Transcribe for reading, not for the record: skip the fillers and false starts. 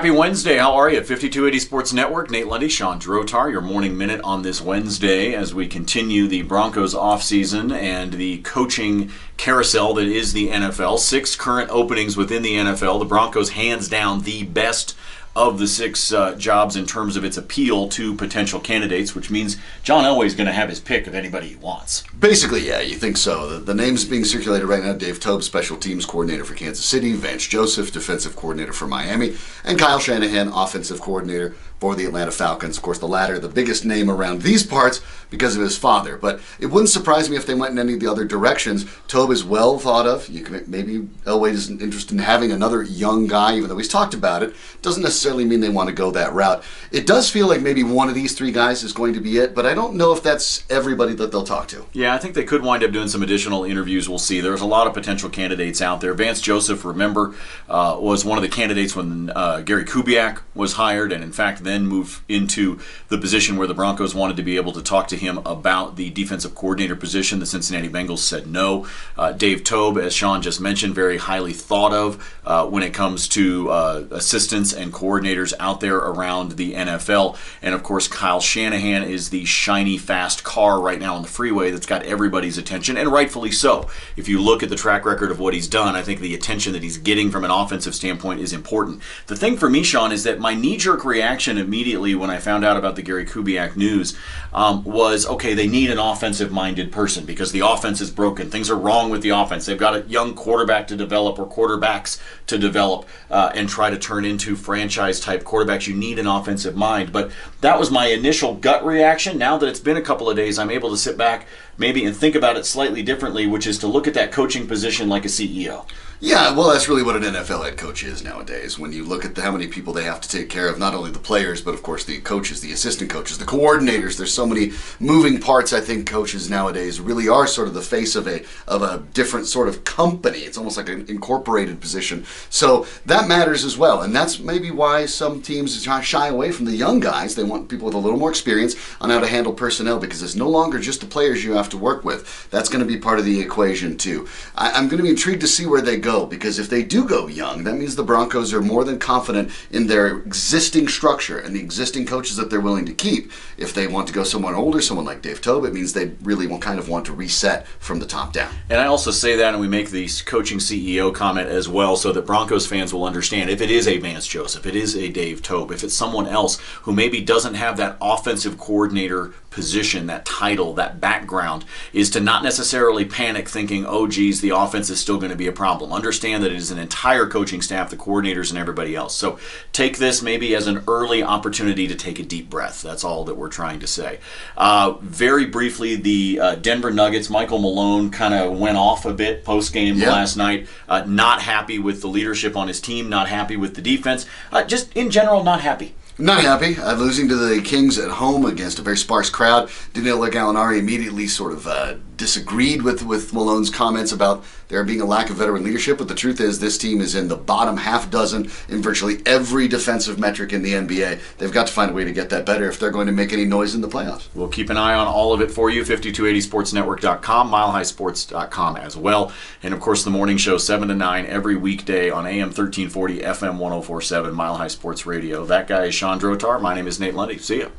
Happy Wednesday. How are you? 5280 Sports Network, Nate Lundy, Shawn Drotar, your morning minute on this Wednesday as we continue the Broncos offseason and the coaching carousel that is the NFL. 6 current openings within the NFL. The Broncos hands down the best of the 6 jobs in terms of its appeal to potential candidates, which means John Elway's going to have his pick of anybody he wants. Basically, yeah, you think so. The names being circulated right now: Dave Toub, special teams coordinator for Kansas City; Vance Joseph, defensive coordinator for Miami; and Kyle Shanahan, offensive coordinator for the Atlanta Falcons. Of course, the latter, the biggest name around these parts because of his father. But it wouldn't surprise me if they went in any of the other directions. Toub is well thought of. Maybe Elway isn't interested in having another young guy, even though he's talked about it. Doesn't necessarily mean they want to go that route. It does feel like maybe one of these 3 guys is going to be it, but I don't know if that's everybody that they'll talk to. Yeah, I think they could wind up doing some additional interviews. We'll see. There's a lot of potential candidates out there. Vance Joseph, remember, was one of the candidates when Gary Kubiak was hired, and in fact then moved into the position where the Broncos wanted to be able to talk to him about the defensive coordinator position. The Cincinnati Bengals said no. Dave Toub, as Shawn just mentioned, very highly thought of when it comes to assistants and coordinators out there around the NFL. And of course, Kyle Shanahan is the shiny, fast car right now on the freeway that's got everybody's attention, and rightfully so. If you look at the track record of what he's done, I think the attention that he's getting from an offensive standpoint is important. The thing for me, Shawn, is that my knee-jerk reaction immediately when I found out about the Gary Kubiak news was, okay, they need an offensive-minded person because the offense is broken. Things are wrong with the offense. They've got a young quarterback to develop, or quarterbacks to develop, and try to turn into franchise-type quarterbacks. You need an offensive mind. But that was my initial gut reaction. Now that it's been a couple of days, I'm able to sit back maybe and think about it slightly differently, which is to look at that coaching position like a CEO. Yeah, well, that's really what an NFL head coach is nowadays. When you look at how many people they have to take care of, not only the players, but of course the coaches, the assistant coaches, the coordinators. There's so many moving parts. I think coaches nowadays really are sort of the face of a different sort of company. It's almost like an incorporated position. So that matters as well, and that's maybe why some teams shy away from the young guys. They want people with a little more experience on how to handle personnel, because it's no longer just the players you have to work with. That's going to be part of the equation too. I'm going to be intrigued to see where they go, because if they do go young, that means the Broncos are more than confident in their existing structure and the existing coaches that they're willing to keep. If they want to go someone older, someone like Dave Toub, it means they really kind of want to reset from the top down. And I also say that, and we make the coaching CEO comment as well, so that Broncos fans will understand, if it is a Vance Joseph, it is a Dave Toub, if it's someone else who maybe doesn't have that offensive coordinator position, that title, that background, is to not necessarily panic thinking, oh geez, the offense is still going to be a problem. Understand that it is an entire coaching staff, the coordinators and everybody else. So take this maybe as an early opportunity to take a deep breath. That's all that we're trying to say. Very briefly, the Denver Nuggets, Michael Malone kind of went off a bit post-game last night. Not happy with the leadership on his team, not happy with the defense, just in general not happy. Not happy. Losing to the Kings at home against a very sparse crowd. Danilo Gallinari immediately sort of disagreed with Malone's comments about there being a lack of veteran leadership, but the truth is this team is in the bottom half dozen in virtually every defensive metric in the NBA. They've got to find a way to get that better if they're going to make any noise in the playoffs. We'll keep an eye on all of it for you. 5280sportsnetwork.com, milehighsports.com as well. And of course the morning show 7 to 9 every weekday on AM 1340, FM 1047, Mile High Sports Radio. That guy is Shawn Drotar. My name is Nate Lundy. See ya.